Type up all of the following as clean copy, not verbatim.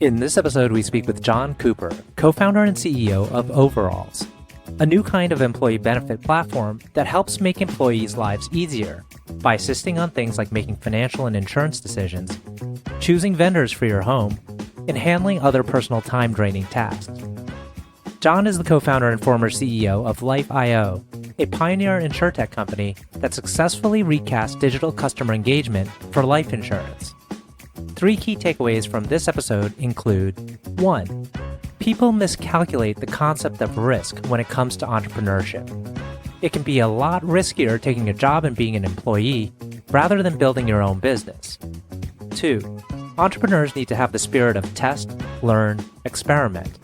In this episode, we speak with Jon Cooper, co-founder and CEO of Overalls, a new kind of employee benefit platform that helps make employees' lives easier by assisting on things like making financial and insurance decisions, choosing vendors for your home, and handling other personal time-draining tasks. Jon is the co-founder and former CEO of Life.io, a pioneer insurtech company that successfully recast digital customer engagement for life insurance. 3 key takeaways from this episode include: 1. People miscalculate the concept of risk when it comes to entrepreneurship. It can be a lot riskier taking a job and being an employee rather than building your own business. 2. Entrepreneurs need to have the spirit of test, learn, experiment.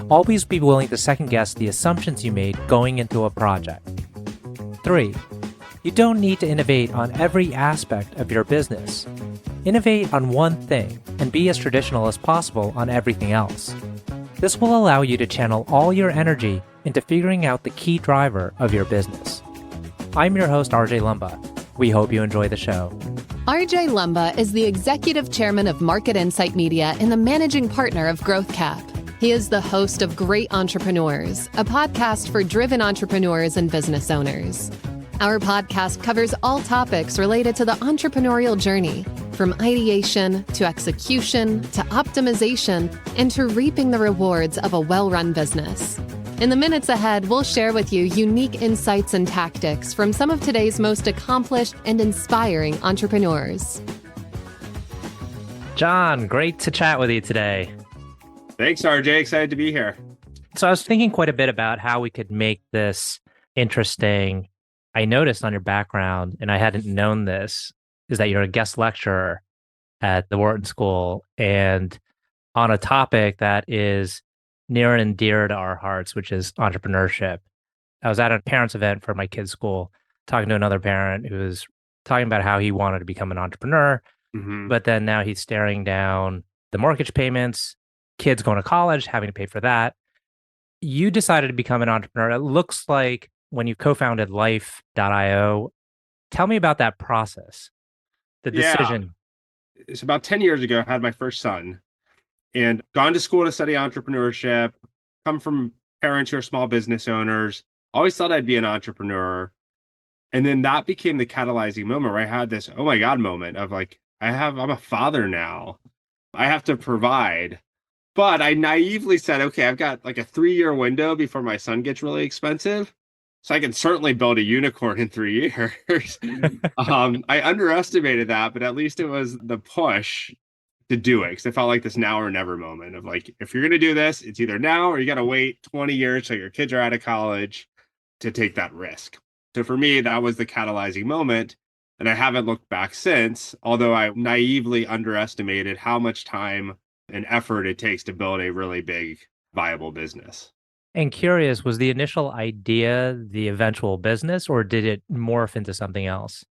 Always be willing to second-guess the assumptions you made going into a project. 3. You don't need to innovate on every aspect of your business. Innovate on one thing and be as traditional as possible on everything else. This will allow you to channel all your energy into figuring out the key driver of your business. I'm your host, RJ Lumba. We hope you enjoy the show. RJ Lumba is the executive chairman of Market Insight Media and the managing partner of GrowthCap. He is the host of Great Entrepreneurs, a podcast for driven entrepreneurs and business owners. Our podcast covers all topics related to the entrepreneurial journey, from ideation to execution to optimization and to reaping the rewards of a well-run business. In the minutes ahead, we'll share with you unique insights and tactics from some of today's most accomplished and inspiring entrepreneurs. Jon, great to chat with you today. Thanks, RJ. Excited to be here. So I was thinking quite a bit about how we could make this interesting. I noticed on your background, and I hadn't known this, is that you're a guest lecturer at the Wharton School and on a topic that is near and dear to our hearts, which is entrepreneurship. I was at a parents' event for my kid's school, talking to another parent who was talking about how he wanted to become an entrepreneur, but then now he's staring down the mortgage payments, kids going to college, having to pay for that. You decided to become an entrepreneur. It looks like when you co-founded Life.io. Tell me about that process, the decision. It's about 10 years ago, I had my first son and gone to school to study entrepreneurship, come from parents who are small business owners, always thought I'd be an entrepreneur. And then that became the catalyzing moment where I had this, oh my God moment of like, I'm a father now. I have to provide. But I naively said, okay, I've got like a 3-year window before my son gets really expensive. So I can certainly build a unicorn in 3 years. I underestimated that, but at least it was the push to do it. Because it felt like this now or never moment of like, if you're going to do this, it's either now or you got to wait 20 years till your kids are out of college to take that risk. So for me, that was the catalyzing moment. And I haven't looked back since, although I naively underestimated how much time and effort it takes to build a really big, viable business. And curious, was the initial idea the eventual business, or did it morph into something else?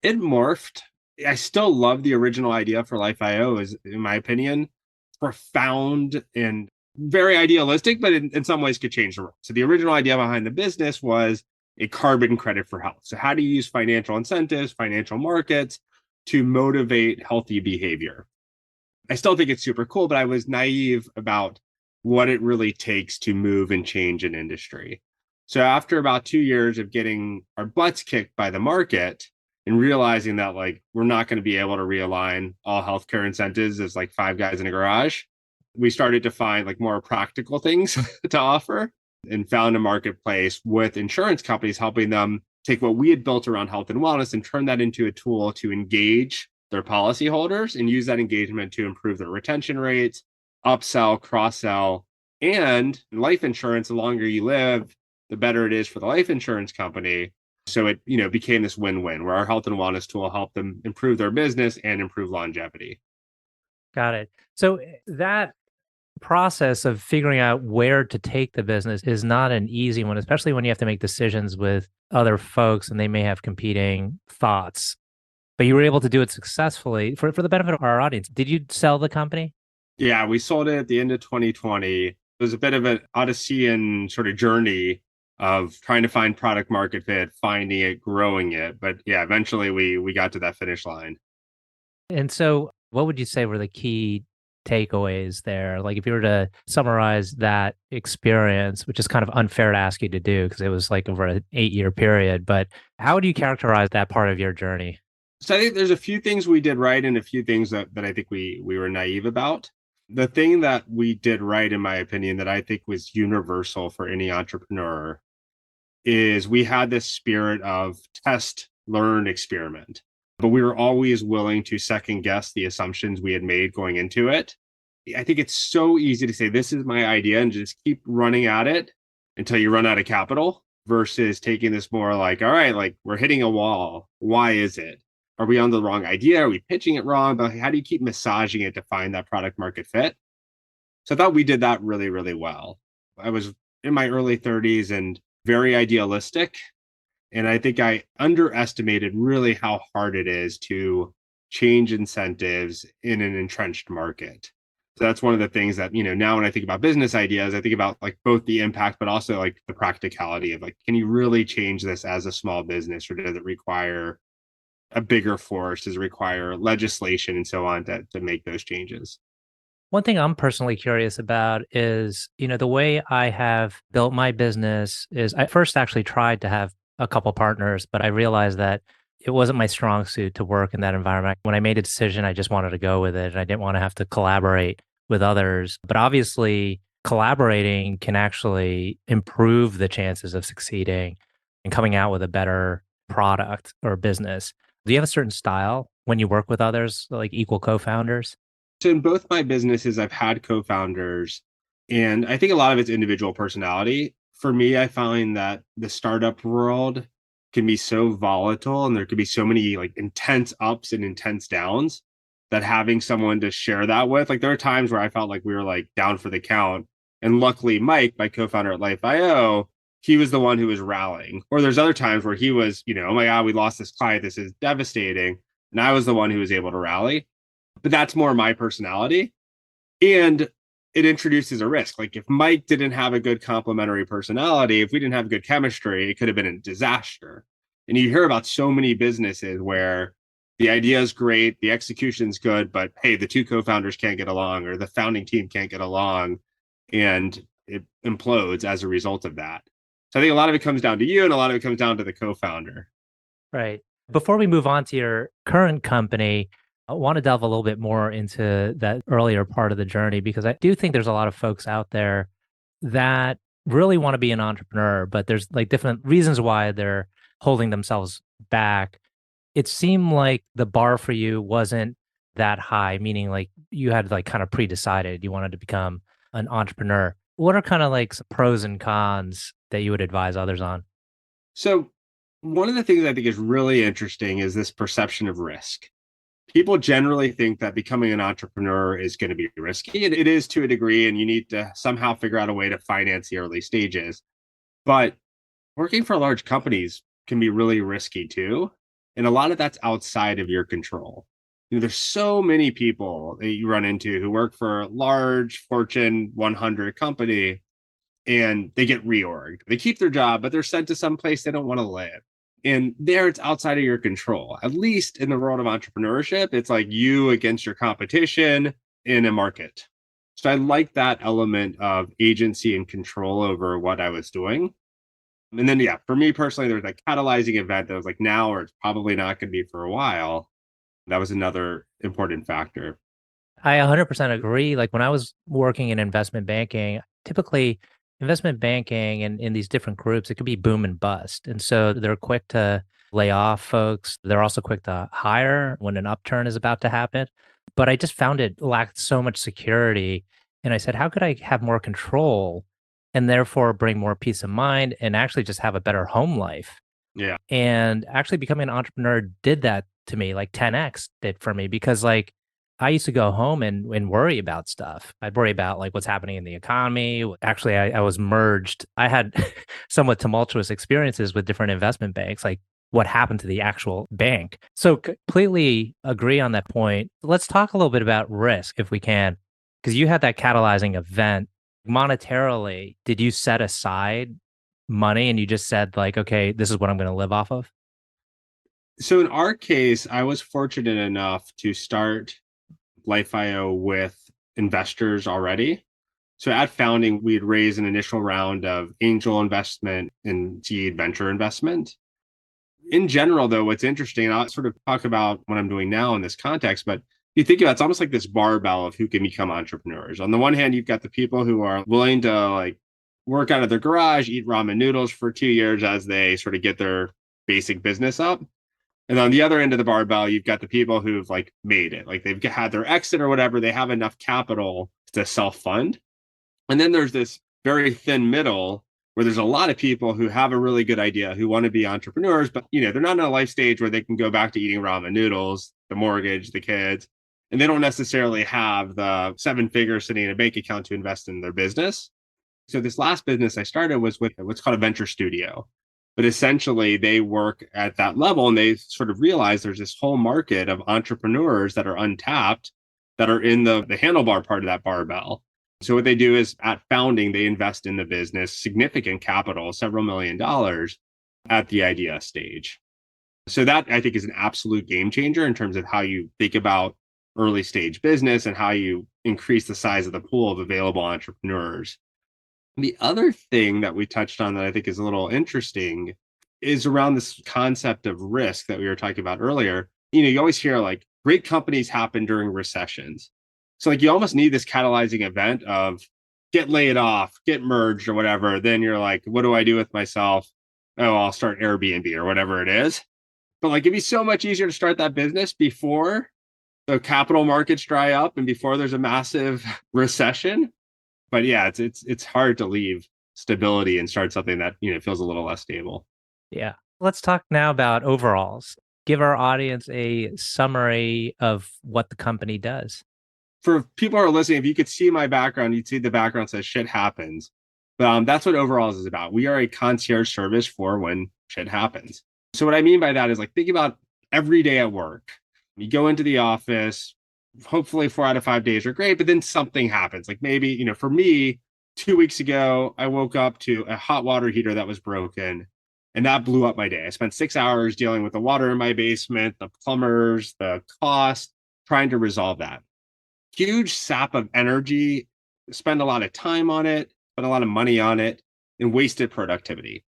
It morphed. I still love the original idea for Life.io, is, in my opinion, profound and very idealistic, but in some ways could change the world. So the original idea behind the business was a carbon credit for health. So how do you use financial incentives, financial markets to motivate healthy behavior? I still think it's super cool, but I was naive about what it really takes to move and change an industry. So after about 2 years of getting our butts kicked by the market and realizing that like we're not going to be able to realign all healthcare incentives as like 5 guys in a garage, we started to find like more practical things to offer and found a marketplace with insurance companies helping them take what we had built around health and wellness and turn that into a tool to engage their policyholders and use that engagement to improve their retention rates, upsell, cross-sell, and life insurance. The longer you live, the better it is for the life insurance company. So it, became this win-win where our health and wellness tool helped them improve their business and improve longevity. Got it. So that process of figuring out where to take the business is not an easy one, especially when you have to make decisions with other folks and they may have competing thoughts. But you were able to do it successfully for the benefit of our audience. Did you sell the company? Yeah, we sold it at the end of 2020. It was a bit of an Odyssean sort of journey of trying to find product market fit, finding it, growing it. But yeah, eventually we got to that finish line. And so what would you say were the key takeaways there? Like if you were to summarize that experience, which is kind of unfair to ask you to do because it was like over an 8-year period, but how would you characterize that part of your journey? So I think there's a few things we did right and a few things that I think we were naive about. The thing that we did right, in my opinion, that I think was universal for any entrepreneur is we had this spirit of test, learn, experiment. But we were always willing to second guess the assumptions we had made going into it. I think it's so easy to say, this is my idea, and just keep running at it until you run out of capital versus taking this more like, all right, like we're hitting a wall. Why is it? Are we on the wrong idea? Are we pitching it wrong? But how do you keep massaging it to find that product market fit? So I thought we did that really, really well. I was in my early 30s and very idealistic. And I think I underestimated really how hard it is to change incentives in an entrenched market. So that's one of the things that, now when I think about business ideas, I think about like both the impact, but also like the practicality of like, can you really change this as a small business, or does it require a bigger force? Does it require legislation and so on to make those changes? One thing I'm personally curious about is, the way I have built my business is I first actually tried to have a couple partners, but I realized that it wasn't my strong suit to work in that environment. When I made a decision, I just wanted to go with it. And I didn't want to have to collaborate with others. But obviously, collaborating can actually improve the chances of succeeding and coming out with a better product or business. Do you have a certain style when you work with others, like equal co-founders? So in both my businesses, I've had co-founders, and I think a lot of it's individual personality. For me, I find that the startup world can be so volatile and there could be so many like intense ups and intense downs that having someone to share that with, like there are times where I felt like we were like down for the count. And luckily, Mike, my co-founder at Life.io, he was the one who was rallying. Or there's other times where he was, oh my God, we lost this client. This is devastating. And I was the one who was able to rally. But that's more my personality. And it introduces a risk. Like if Mike didn't have a good complementary personality, if we didn't have good chemistry, it could have been a disaster. And you hear about so many businesses where the idea is great, the execution's good, but hey, the two co-founders can't get along or the founding team can't get along, and it implodes as a result of that. So I think a lot of it comes down to you and a lot of it comes down to the co-founder. Right. Before we move on to your current company, I want to delve a little bit more into that earlier part of the journey, because I do think there's a lot of folks out there that really want to be an entrepreneur, but there's like different reasons why they're holding themselves back. It seemed like the bar for you wasn't that high, meaning like you had like kind of pre-decided you wanted to become an entrepreneur. What are kind of like some pros and cons that you would advise others on? So one of the things I think is really interesting is this perception of risk. People generally think that becoming an entrepreneur is going to be risky. And it is to a degree, and you need to somehow figure out a way to finance the early stages. But working for large companies can be really risky too. And a lot of that's outside of your control. There's so many people that you run into who work for a large Fortune 100 company and they get reorged. They keep their job, but they're sent to some place they don't want to live. And there it's outside of your control. At least in the world of entrepreneurship, it's like you against your competition in a market. So I like that element of agency and control over what I was doing. And then, yeah, for me personally, there was a catalyzing event that was like now, or it's probably not going to be for a while. That was another important factor. I 100% agree. Like when I was working in investment banking, typically investment banking and in these different groups, it could be boom and bust. And so they're quick to lay off folks. They're also quick to hire when an upturn is about to happen. But I just found it lacked so much security. And I said, how could I have more control and therefore bring more peace of mind and actually just have a better home life? Yeah. And actually becoming an entrepreneur did that to me, like 10x did for me, because like I used to go home and worry about stuff. I'd worry about like what's happening in the economy. Actually, I was merged. I had somewhat tumultuous experiences with different investment banks, like what happened to the actual bank. So completely agree on that point. Let's talk a little bit about risk if we can, because you had that catalyzing event. Monetarily, did you set aside money and you just said like, okay, this is what I'm going to live off of? So in our case, I was fortunate enough to start Life.io with investors already. So at founding, we'd raised an initial round of angel investment and seed venture investment. In general, though, what's interesting, and I'll sort of talk about what I'm doing now in this context, but you think about it, it's almost like this barbell of who can become entrepreneurs. On the one hand, you've got the people who are willing to like work out of their garage, eat ramen noodles for 2 years as they sort of get their basic business up. And on the other end of the barbell, you've got the people who've like made it, like they've had their exit or whatever, they have enough capital to self-fund. And then there's this very thin middle where there's a lot of people who have a really good idea, who want to be entrepreneurs, but they're not in a life stage where they can go back to eating ramen noodles, the mortgage, the kids, and they don't necessarily have the 7 figures sitting in a bank account to invest in their business. So this last business I started was with what's called a venture studio. But essentially they work at that level and they sort of realize there's this whole market of entrepreneurs that are untapped that are in the handlebar part of that barbell. So what they do is at founding, they invest in the business, significant capital, several $1,000,000 at the idea stage. So that I think is an absolute game changer in terms of how you think about early stage business and how you increase the size of the pool of available entrepreneurs. The other thing that we touched on that I think is a little interesting is around this concept of risk that we were talking about earlier. You always hear like great companies happen during recessions. So like you almost need this catalyzing event of get laid off, get merged or whatever. Then you're like, what do I do with myself? Oh, I'll start Airbnb or whatever it is. But like it'd be so much easier to start that business before the capital markets dry up and before there's a massive recession. But yeah, it's hard to leave stability and start something that feels a little less stable. Yeah. Let's talk now about overalls. Give our audience a summary of what the company does. For people who are listening, if you could see my background, you'd see the background says shit happens. But that's what overalls is about. We are a concierge service for when shit happens. So what I mean by that is like think about every day at work. You go into the office, hopefully 4 out of 5 days are great, but then something happens. Like maybe, for me, 2 weeks ago, I woke up to a hot water heater that was broken and that blew up my day. I spent 6 hours dealing with the water in my basement, the plumbers, the cost, trying to resolve that. Huge sap of energy, spend a lot of time on it, spend a lot of money on it, and wasted productivity.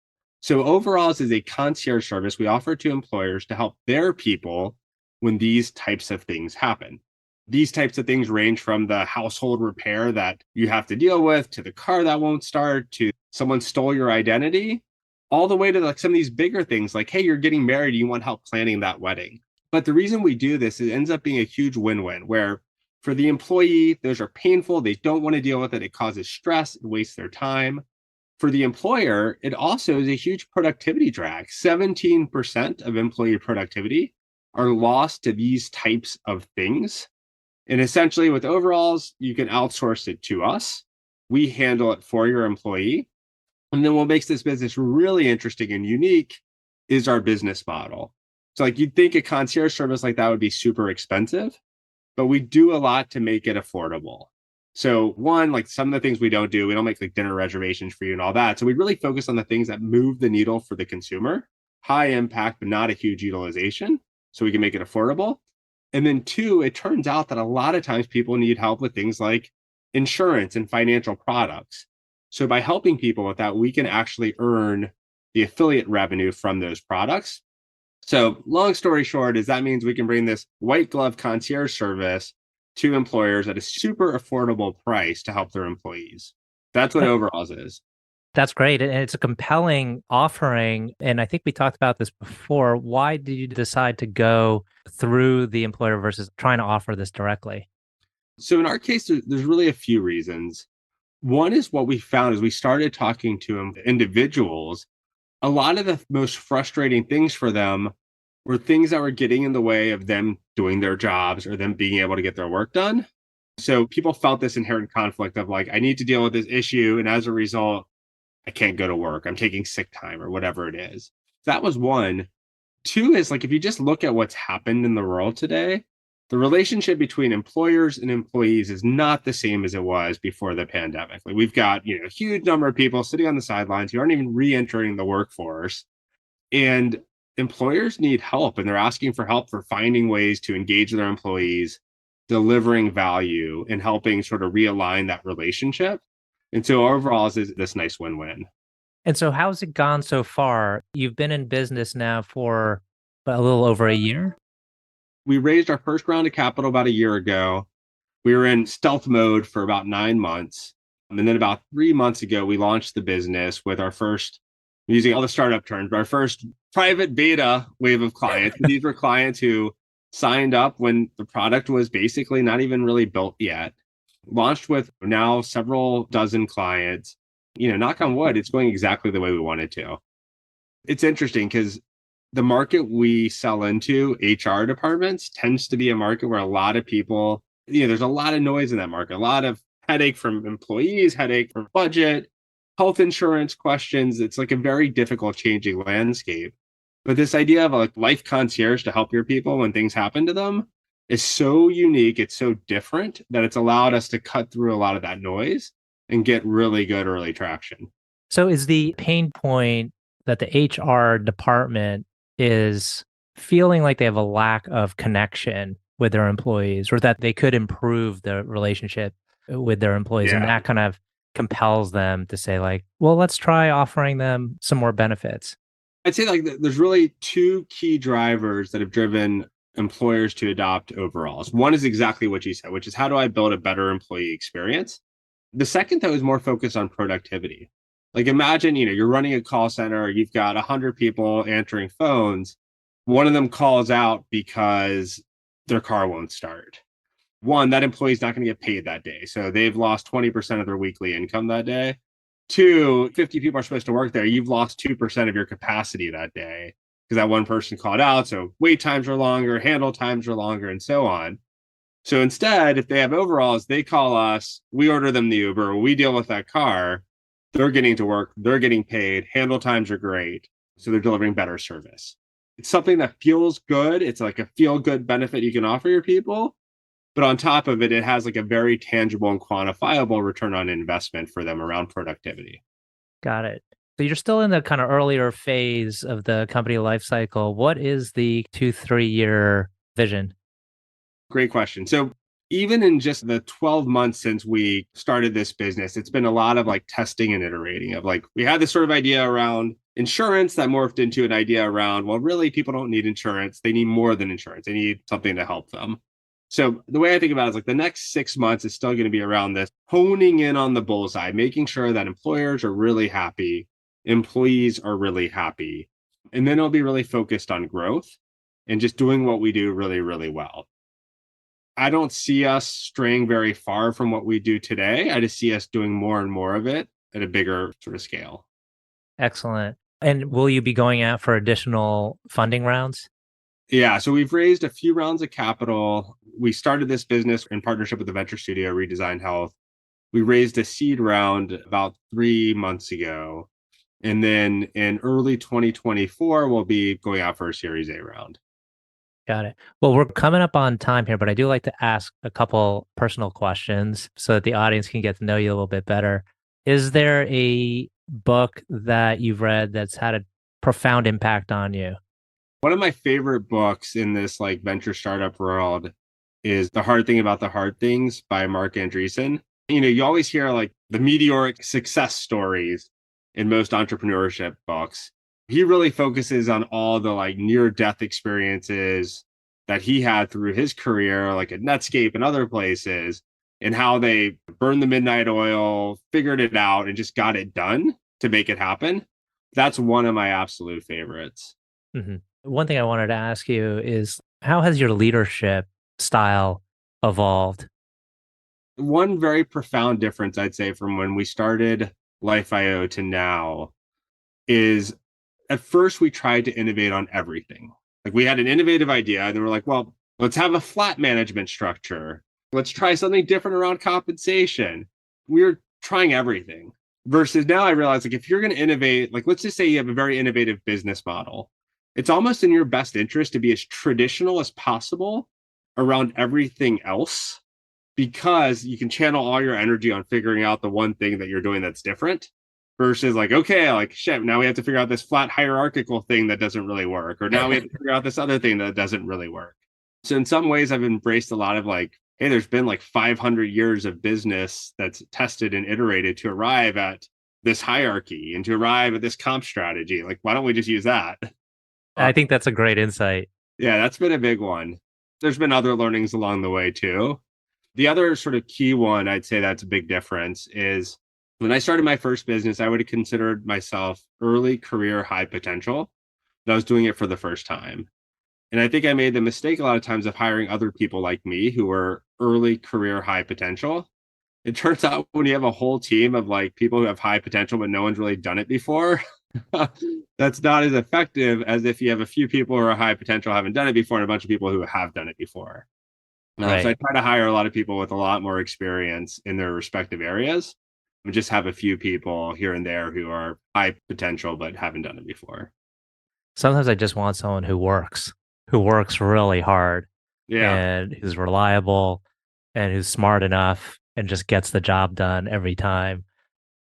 So overalls is a concierge service we offer to employers to help their people when these types of things happen. These types of things range from the household repair that you have to deal with, to the car that won't start, to someone stole your identity, all the way to like some of these bigger things like, hey, you're getting married, you want help planning that wedding. But the reason we do this, it ends up being a huge win-win where for the employee, those are painful. They don't want to deal with it. It causes stress. It wastes their time. For the employer, it also is a huge productivity drag. 17% of employee productivity are lost to these types of things. And essentially with overalls, you can outsource it to us. We handle it for your employee. And then what makes this business really interesting and unique is our business model. So like you'd think a concierge service like that would be super expensive, but we do a lot to make it affordable. So one, like some of the things we don't make like dinner reservations for you and all that. So we really focus on the things that move the needle for the consumer, high impact, but not a huge utilization. So we can make it affordable. And then two, it turns out that a lot of times people need help with things like insurance and financial products. So by helping people with that, we can actually earn the affiliate revenue from those products. So long story short is that means we can bring this white glove concierge service to employers at a super affordable price to help their employees. That's what overalls is. That's great. And it's a compelling offering. And I think we talked about this before. Why did you decide to go through the employer versus trying to offer this directly? So in our case, there's really a few reasons. One is what we found as we started talking to individuals. A lot of the most frustrating things for them were things that were getting in the way of them doing their jobs or them being able to get their work done. So people felt this inherent conflict of like, I need to deal with this issue. And as a result, I can't go to work. I'm taking sick time or whatever it is. That was one. Two is like, if you just look at what's happened in the world today, the relationship between employers and employees is not the same as it was before the pandemic. Like we've got, a huge number of people sitting on the sidelines who aren't even re-entering the workforce. And employers need help and they're asking for help for finding ways to engage their employees, delivering value and helping sort of realign that relationship. And so overall, it's this nice win-win. And so how's it gone so far? You've been in business now for a little over a year? We raised our first round of capital about a year ago. We were in stealth mode for about 9 months. And then about 3 months ago, we launched the business with our first, using all the startup terms, but our first private beta wave of clients. These were clients who signed up when the product was basically not even really built yet. Launched with now several dozen clients. Knock on wood, it's going exactly the way we wanted to. It's interesting because the market we sell into, HR departments, tends to be a market where a lot of people, there's a lot of noise in that market, a lot of headache from employees, headache from budget, health insurance questions. It's like a very difficult changing landscape. But this idea of a life concierge to help your people when things happen to them is so unique. It's so different that it's allowed us to cut through a lot of that noise and get really good early traction. So is the pain point that the HR department is feeling like they have a lack of connection with their employees, or that they could improve the relationship with their employees, and that kind of compels them to say like, well, let's try offering them some more benefits? I'd say there's really two key drivers that have driven employers to adopt overalls. One is exactly what you said, which is how do I build a better employee experience? The second, though, is more focused on productivity. Like imagine, you're running a call center, you've got 100 people answering phones. One of them calls out because their car won't start. One, that employee's not going to get paid that day. So they've lost 20% of their weekly income that day. Two, 50 people are supposed to work there. You've lost 2% of your capacity that day because that one person called out. So wait times are longer, handle times are longer, and so on. So instead, if they have overalls, they call us, we order them the Uber, we deal with that car. They're getting to work, they're getting paid, handle times are great. So they're delivering better service. It's something that feels good. It's like a feel good benefit you can offer your people. But on top of it, it has like a very tangible and quantifiable return on investment for them around productivity. Got it. So you're still in the kind of earlier phase of the company life cycle. What is the 2-3 year vision? Great question. So even in just the 12 months since we started this business, it's been a lot of like testing and iterating of like, we had this sort of idea around insurance that morphed into an idea around, well, really people don't need insurance. They need more than insurance. They need something to help them. So the way I think about it is like the next 6 months is still going to be around this honing in on the bullseye, making sure that employers are really happy, employees are really happy. And then it'll be really focused on growth and just doing what we do really, really well. I don't see us straying very far from what we do today. I just see us doing more and more of it at a bigger sort of scale. Excellent. And will you be going out for additional funding rounds? Yeah, so we've raised a few rounds of capital. We started this business in partnership with the venture studio, Redesign Health. We raised a seed round about 3 months ago. And then in early 2024, we'll be going out for a Series A round. Got it. Well, we're coming up on time here, but I do like to ask a couple personal questions so that the audience can get to know you a little bit better. Is there a book that you've read that's had a profound impact on you? One of my favorite books in this like venture startup world is The Hard Thing About the Hard Things by Mark Andreessen. You always hear like the meteoric success stories in most entrepreneurship books. He really focuses on all the like near-death experiences that he had through his career, like at Netscape and other places, and how they burned the midnight oil, figured it out, and just got it done to make it happen. That's one of my absolute favorites. Mm-hmm. One thing I wanted to ask you is, how has your leadership style evolved? One very profound difference, I'd say, from when we started Life.io to now is at first we tried to innovate on everything. Like we had an innovative idea and then we're like, well, let's have a flat management structure. Let's try something different around compensation. We're trying everything. Versus now I realize like if you're going to innovate, like let's just say you have a very innovative business model. It's almost in your best interest to be as traditional as possible around everything else, because you can channel all your energy on figuring out the one thing that you're doing that's different versus like, okay, like shit, now we have to figure out this flat hierarchical thing that doesn't really work. Or now we have to figure out this other thing that doesn't really work. So in some ways I've embraced a lot of like, hey, there's been like 500 years of business that's tested and iterated to arrive at this hierarchy and to arrive at this comp strategy. Like, why don't we just use that? I think that's a great insight. Yeah, that's been a big one. There's been other learnings along the way too. The other sort of key one I'd say that's a big difference is when I started my first business, I would have considered myself early career high potential. But I was doing it for the first time. And I think I made the mistake a lot of times of hiring other people like me who were early career high potential. It turns out when you have a whole team of like people who have high potential, but no one's really done it before, that's not as effective as if you have a few people who are high potential, haven't done it before, and a bunch of people who have done it before. Right. So I try to hire a lot of people with a lot more experience in their respective areas and just have a few people here and there who are high potential, but haven't done it before. Sometimes I just want someone who works really hard Yeah. and who's reliable and who's smart enough and just gets the job done every time.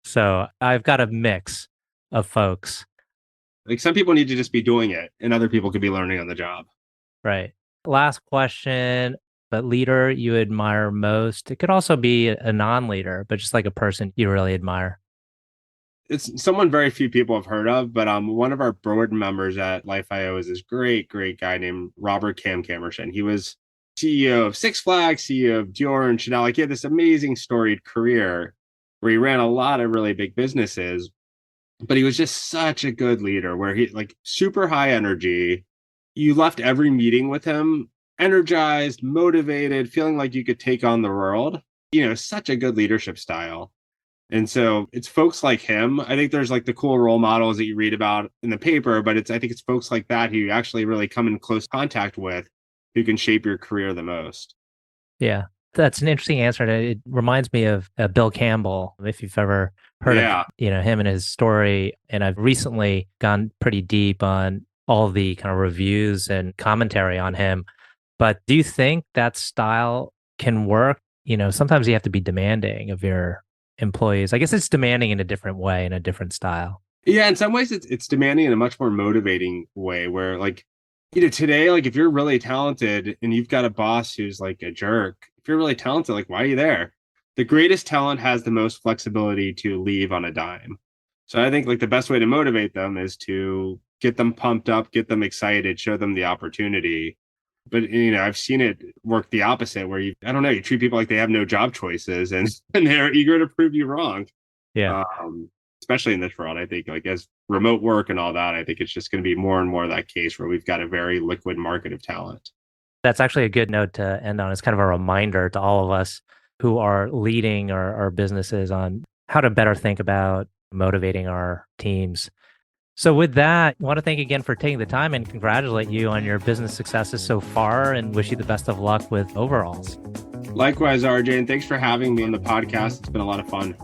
So I've got a mix of folks. Like some people need to just be doing it and other people could be learning on the job. Right. Last question, but leader you admire most. It could also be a non-leader, but just like a person you really admire. It's someone very few people have heard of, but one of our board members at Life.io is this great guy named Robert Kammerson. He was CEO of Six Flags, CEO of Dior and Chanel. Like he had this amazing storied career where he ran a lot of really big businesses, but he was just such a good leader where he like super high energy. You left every meeting with him energized, motivated, feeling like you could take on the world. Such a good leadership style. And so it's folks like him. I think there's like the cool role models that you read about in the paper, but I think it's folks like that who you actually really come in close contact with who can shape your career the most. Yeah, that's an interesting answer. And it reminds me of Bill Campbell, if you've ever heard of him and his story. And I've recently gone pretty deep on all the kind of reviews and commentary on him. But do you think that style can work? Sometimes you have to be demanding of your employees. I guess it's demanding in a different way, in a different style. Yeah, in some ways it's demanding in a much more motivating way where like, today, like if you're really talented and you've got a boss who's like a jerk, if you're really talented, like why are you there? The greatest talent has the most flexibility to leave on a dime. So I think like the best way to motivate them is to get them pumped up, get them excited, show them the opportunity. But I've seen it work the opposite where you treat people like they have no job choices and they're eager to prove you wrong. Yeah. Especially in this world, I think like as remote work and all that, I think it's just going to be more and more that case where we've got a very liquid market of talent. That's actually a good note to end on. It's kind of a reminder to all of us who are leading our businesses on how to better think about motivating our teams. So with that, I want to thank you again for taking the time and congratulate you on your business successes so far and wish you the best of luck with overalls. Likewise, RJ, and thanks for having me on the podcast. It's been a lot of fun.